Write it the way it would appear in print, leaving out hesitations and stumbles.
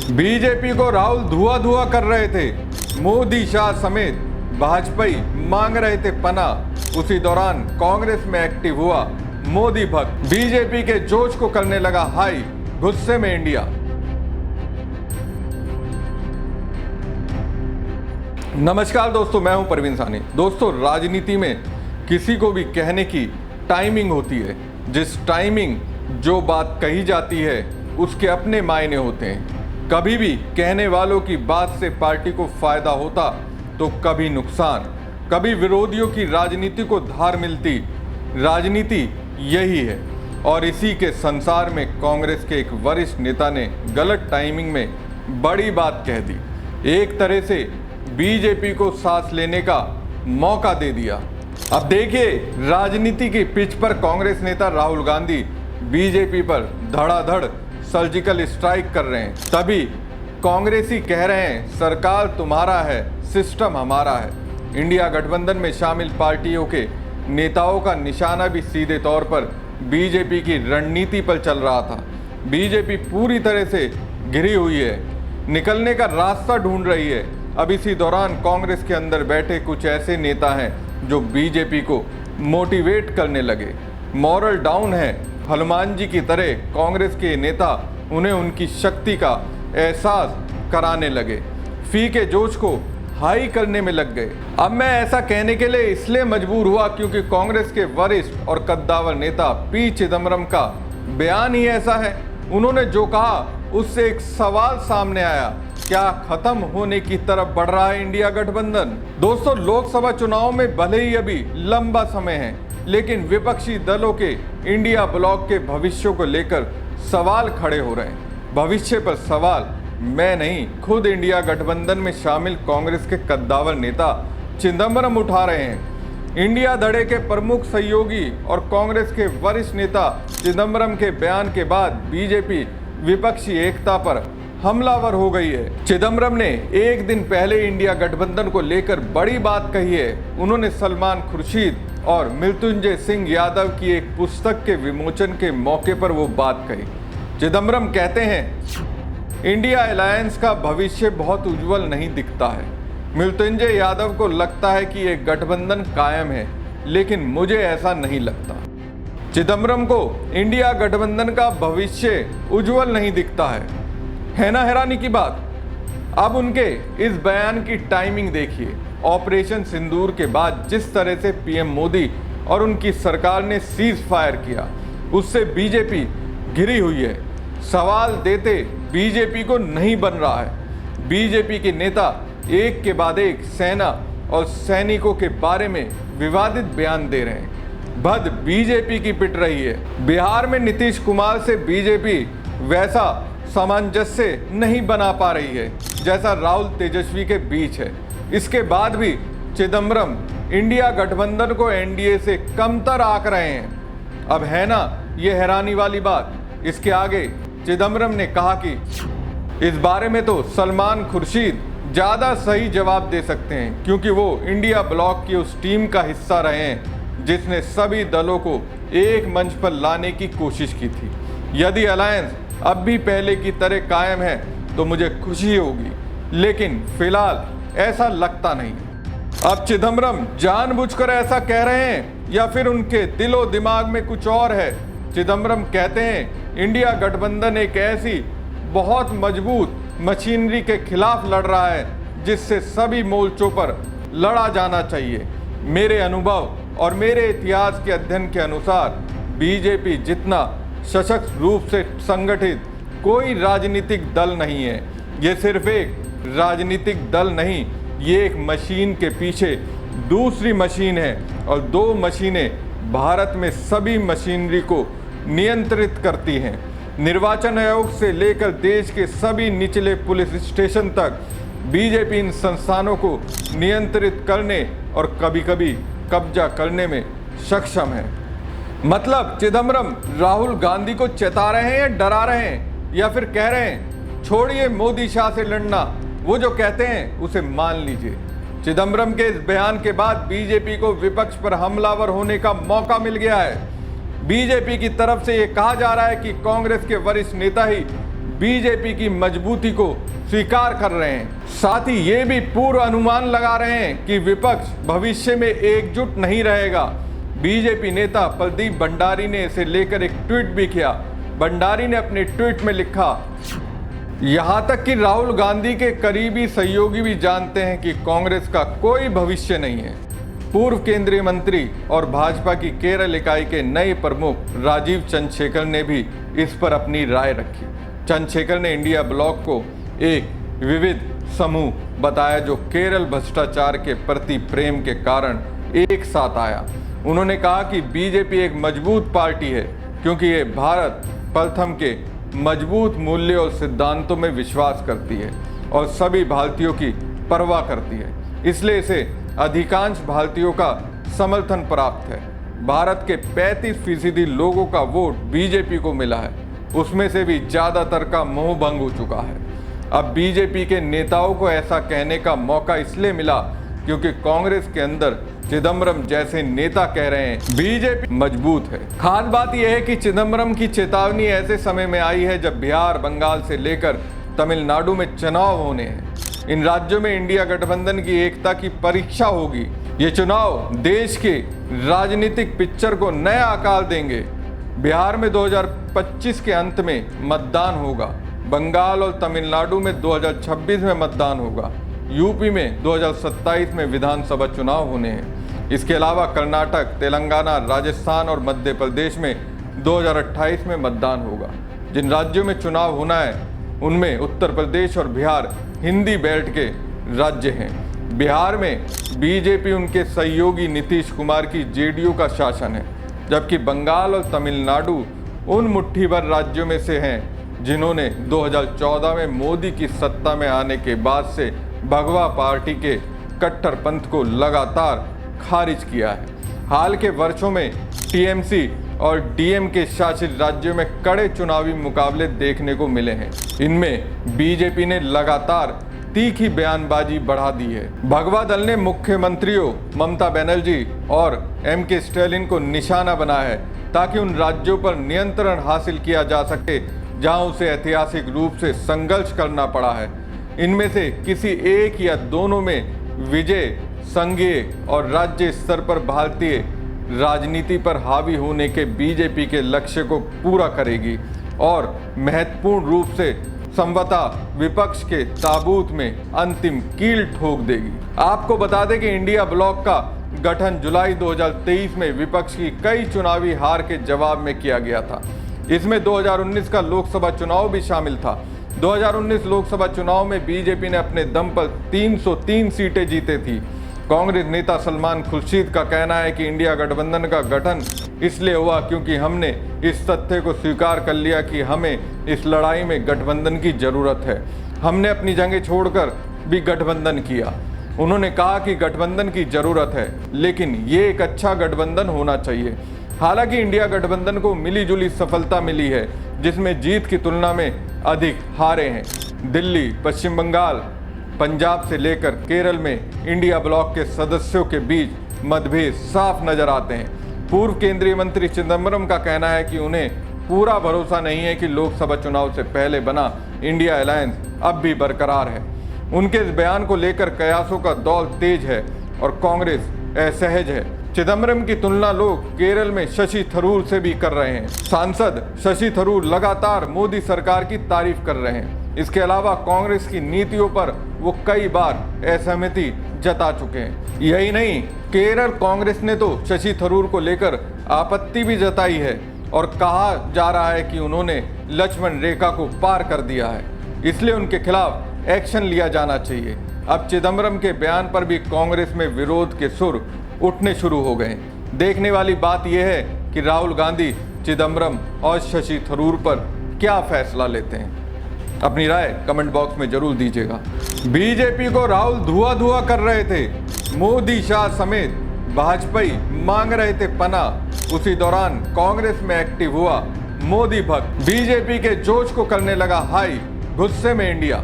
BJP को राहुल धुआं धुआं कर रहे थे। मोदी शाह समेत भाजपाई मांग रहे थे पनाह। उसी दौरान कांग्रेस में एक्टिव हुआ मोदी भक्त। बीजेपी के जोश को करने लगा हाई। गुस्से में इंडिया। नमस्कार दोस्तों, मैं हूं परवीन सानी। दोस्तों, राजनीति में किसी को भी कहने की टाइमिंग होती है। जिस टाइमिंग जो बात कही जाती है उसके अपने मायने होते हैं। कभी भी कहने वालों की बात से पार्टी को फायदा होता तो कभी नुकसान। कभी विरोधियों की राजनीति को धार मिलती। राजनीति यही है और इसी के संसार में कांग्रेस के एक वरिष्ठ नेता ने गलत टाइमिंग में बड़ी बात कह दी। एक तरह से बीजेपी को सांस लेने का मौका दे दिया। अब देखिए, राजनीति की पिच पर कांग्रेस नेता राहुल गांधी बीजेपी पर धड़ाधड़ सर्जिकल स्ट्राइक कर रहे हैं। तभी कांग्रेसी कह रहे हैं सरकार तुम्हारा है, सिस्टम हमारा है। इंडिया गठबंधन में शामिल पार्टियों के नेताओं का निशाना भी सीधे तौर पर बीजेपी की रणनीति पर चल रहा था। बीजेपी पूरी तरह से घिरी हुई है, निकलने का रास्ता ढूंढ रही है। अब इसी दौरान कांग्रेस के अंदर बैठे कुछ ऐसे नेता हैं जो बीजेपी को मोटिवेट करने लगे। मॉरल डाउन है। हनुमान जी की तरह कांग्रेस के नेता उन्हें उनकी शक्ति का एहसास कराने लगे। फी के जोश को हाई करने में लग गए। अब मैं ऐसा कहने के लिए इसलिए मजबूर हुआ क्योंकि कांग्रेस के वरिष्ठ और कद्दावर नेता पी चिदम्बरम का बयान ही ऐसा है। उन्होंने जो कहा उससे एक सवाल सामने आया, क्या खत्म होने की तरफ बढ़ रहा है इंडिया गठबंधन? दोस्तों, लोकसभा चुनाव में भले ही अभी लंबा समय है, लेकिन विपक्षी दलों के इंडिया ब्लॉक के भविष्य को लेकर सवाल खड़े हो रहे हैं। भविष्य पर सवाल मैं नहीं, खुद इंडिया गठबंधन में शामिल कांग्रेस के कद्दावर नेता चिदम्बरम उठा रहे हैं। इंडिया धड़े के प्रमुख सहयोगी और कांग्रेस के वरिष्ठ नेता चिदम्बरम के बयान के बाद बीजेपी विपक्षी एकता पर हमलावर हो गई है। चिदम्बरम ने एक दिन पहले इंडिया गठबंधन को लेकर बड़ी बात कही है। उन्होंने सलमान खुर्शीद और मृत्युंजय सिंह यादव की एक पुस्तक के विमोचन के मौके पर वो बात कही। चिदम्बरम कहते हैं इंडिया अलायंस का भविष्य बहुत उज्जवल नहीं दिखता है। मृत्युंजय यादव को लगता है कि एक गठबंधन कायम है, लेकिन मुझे ऐसा नहीं लगता। चिदम्बरम को इंडिया गठबंधन का भविष्य उज्जवल नहीं दिखता है ना हैरानी की बात? अब उनके इस बयान की टाइमिंग देखिए। ऑपरेशन सिंदूर के बाद जिस तरह से पीएम मोदी और उनकी सरकार ने सीज फायर किया, उससे बीजेपी घिरी हुई है। सवाल देते बीजेपी को नहीं बन रहा है। बीजेपी के नेता एक के बाद एक सेना और सैनिकों के बारे में विवादित बयान दे रहे हैं। भद बीजेपी की पिट रही है। बिहार में नीतीश कुमार से बीजेपी वैसा सामंजस्य नहीं बना पा रही है जैसा राहुल तेजस्वी के बीच है। इसके बाद भी चिदम्बरम इंडिया गठबंधन को एनडीए से कमतर आंक रहे हैं। अब है ना ये हैरानी वाली बात। इसके आगे चिदम्बरम ने कहा कि इस बारे में तो सलमान खुर्शीद ज़्यादा सही जवाब दे सकते हैं, क्योंकि वो इंडिया ब्लॉक की उस टीम का हिस्सा रहे हैं जिसने सभी दलों को एक मंच पर लाने की कोशिश की थी। यदि अलायंस अब भी पहले की तरह कायम है तो मुझे खुशी होगी, लेकिन फिलहाल ऐसा लगता नहीं। अब चिदम्बरम जानबूझकर ऐसा कह रहे हैं या फिर उनके दिलो दिमाग में कुछ और है? चिदम्बरम कहते हैं इंडिया गठबंधन एक ऐसी बहुत मजबूत मशीनरी के खिलाफ लड़ रहा है जिससे सभी मोर्चों पर लड़ा जाना चाहिए। मेरे अनुभव और मेरे इतिहास के अध्ययन के अनुसार बीजेपी जितना सशक्त रूप से संगठित कोई राजनीतिक दल नहीं है। ये सिर्फ एक राजनीतिक दल नहीं, ये एक मशीन के पीछे दूसरी मशीन है और दो मशीनें भारत में सभी मशीनरी को नियंत्रित करती हैं। निर्वाचन आयोग से लेकर देश के सभी निचले पुलिस स्टेशन तक बीजेपी इन संस्थानों को नियंत्रित करने और कभी-कभी कब्जा करने में सक्षम है। मतलब चिदम्बरम राहुल गांधी को चेता रहे हैं या डरा रहे हैं, या फिर कह रहे हैं छोड़िए मोदी शाह से लड़ना, वो जो कहते हैं उसे मान लीजिए। चिदम्बरम के इस बयान के बाद बीजेपी को विपक्ष पर हमलावर होने का मौका मिल गया है। बीजेपी की तरफ से यह कहा जा रहा है कि कांग्रेस के वरिष्ठ नेता ही बीजेपी की मजबूती को स्वीकार कर रहे हैं। साथ ही ये भी पूर्व अनुमान लगा रहे हैं कि विपक्ष भविष्य में एकजुट नहीं रहेगा। बीजेपी नेता प्रदीप भंडारी ने इसे लेकर एक ट्वीट भी किया। भंडारी ने अपने ट्वीट में लिखा, यहां तक कि राहुल गांधी के करीबी सहयोगी भी जानते हैं कि कांग्रेस का कोई भविष्य नहीं है। पूर्व केंद्रीय मंत्री और भाजपा की केरल इकाई के नए प्रमुख राजीव चंद्रशेखर ने भी इस पर अपनी राय रखी। चंद्रशेखर ने इंडिया ब्लॉक को एक विविध समूह बताया जो केरल भ्रष्टाचार के प्रति प्रेम के कारण एक साथ आया। उन्होंने कहा कि बीजेपी एक मजबूत पार्टी है क्योंकि ये भारत प्रथम के मजबूत मूल्यों और सिद्धांतों में विश्वास करती है और सभी भारतीयों की परवाह करती है, इसलिए इसे अधिकांश भारतीयों का समर्थन प्राप्त है। भारत के 35% लोगों का वोट बीजेपी को मिला है, उसमें से भी ज़्यादातर का मोह भंग हो चुका है। अब बीजेपी के नेताओं को ऐसा कहने का मौका इसलिए मिला क्योंकि कांग्रेस के अंदर चिदम्बरम जैसे नेता कह रहे हैं बीजेपी मजबूत है। खास बात यह है कि चिदम्बरम की चेतावनी ऐसे समय में आई है जब बिहार, बंगाल से लेकर तमिलनाडु में चुनाव होने हैं। इन राज्यों में इंडिया गठबंधन की एकता की परीक्षा होगी। ये चुनाव देश के राजनीतिक पिक्चर को नया आकार देंगे। बिहार में 2025 के अंत में मतदान होगा, बंगाल और तमिलनाडु में 2026 में मतदान होगा, यूपी में 2027 में विधानसभा चुनाव होने हैं। इसके अलावा कर्नाटक, तेलंगाना, राजस्थान और मध्य प्रदेश में 2028 में मतदान होगा। जिन राज्यों में चुनाव होना है उनमें उत्तर प्रदेश और बिहार हिंदी बेल्ट के राज्य हैं। बिहार में बीजेपी उनके सहयोगी नीतीश कुमार की जेडीयू का शासन है, जबकि बंगाल और तमिलनाडु उन मुट्ठी भर राज्यों में से हैं जिन्होंने 2014 में मोदी की सत्ता में आने के बाद से भगवा पार्टी के कट्टरपंथ को लगातार खारिज किया है। हाल के वर्षों में टीएमसी और डीएमके शासित राज्यों में कड़े चुनावी मुकाबले देखने को मिले हैं। इनमें बीजेपी ने लगातार तीखी बयानबाजी बढ़ा दी है। भगवा दल ने मुख्यमंत्रियों ममता बनर्जी और एमके स्टैलिन को निशाना बनाया है ताकि उन राज्यों पर नियंत्रण हासिल किया जा सके जहां उसे ऐतिहासिक रूप से संघर्ष करना पड़ा है। इनमें से किसी एक या दोनों में विजय संघीय और राज्य स्तर पर भारतीय राजनीति पर हावी होने के बीजेपी के लक्ष्य को पूरा करेगी और महत्वपूर्ण रूप से संभवतः विपक्ष के ताबूत में अंतिम कील ठोक देगी। आपको बता दें कि इंडिया ब्लॉक का गठन जुलाई 2023 में विपक्ष की कई चुनावी हार के जवाब में किया गया था। इसमें 2019 का लोकसभा चुनाव भी शामिल था। 2019 लोकसभा चुनाव में बीजेपी ने अपने दम पर 303 सीटें जीते थी। कांग्रेस नेता सलमान खुर्शीद का कहना है कि इंडिया गठबंधन का गठन इसलिए हुआ क्योंकि हमने इस तथ्य को स्वीकार कर लिया कि हमें इस लड़ाई में गठबंधन की ज़रूरत है। हमने अपनी जंगें छोड़कर भी गठबंधन किया। उन्होंने कहा कि गठबंधन की ज़रूरत है, लेकिन ये एक अच्छा गठबंधन होना चाहिए। हालांकि इंडिया गठबंधन को मिलीजुली सफलता मिली है, जिसमें जीत की तुलना में अधिक हारे हैं। दिल्ली, पश्चिम बंगाल, पंजाब से लेकर केरल में इंडिया ब्लॉक के सदस्यों के बीच मतभेद साफ नजर आते हैं। पूर्व केंद्रीय मंत्री चिदम्बरम का कहना है कि उन्हें पूरा भरोसा नहीं है कि लोकसभा चुनाव से पहले बना इंडिया अलायंस अब भी बरकरार है। उनके इस बयान को लेकर कयासों का दौर तेज है और कांग्रेस असहज है। चिदम्बरम की तुलना लोग केरल में शशि थरूर से भी कर रहे हैं। सांसद शशि थरूर लगातार मोदी सरकार की तारीफ कर रहे हैं। इसके अलावा कांग्रेस की नीतियों पर वो कई बार असहमति जता चुके हैं। यही नहीं, केरल कांग्रेस ने तो शशि थरूर को लेकर आपत्ति भी जताई है और कहा जा रहा है कि उन्होंने लक्ष्मण रेखा को पार कर दिया है, इसलिए उनके खिलाफ एक्शन लिया जाना चाहिए। अब चिदम्बरम के बयान पर भी कांग्रेस में विरोध के सुर उठने शुरू हो गए। देखने वाली बात यह है कि राहुल गांधी चिदम्बरम और शशि थरूर पर क्या फैसला लेते हैं। अपनी राय कमेंट बॉक्स में जरूर दीजिएगा। बीजेपी को राहुल धुआं कर रहे थे। मोदी, शाह समेत भाजपा मांग रहे थे पनाह। उसी दौरान कांग्रेस में एक्टिव हुआ मोदी भक्त। बीजेपी के जोश को करने लगा हाई। गुस्से में इंडिया।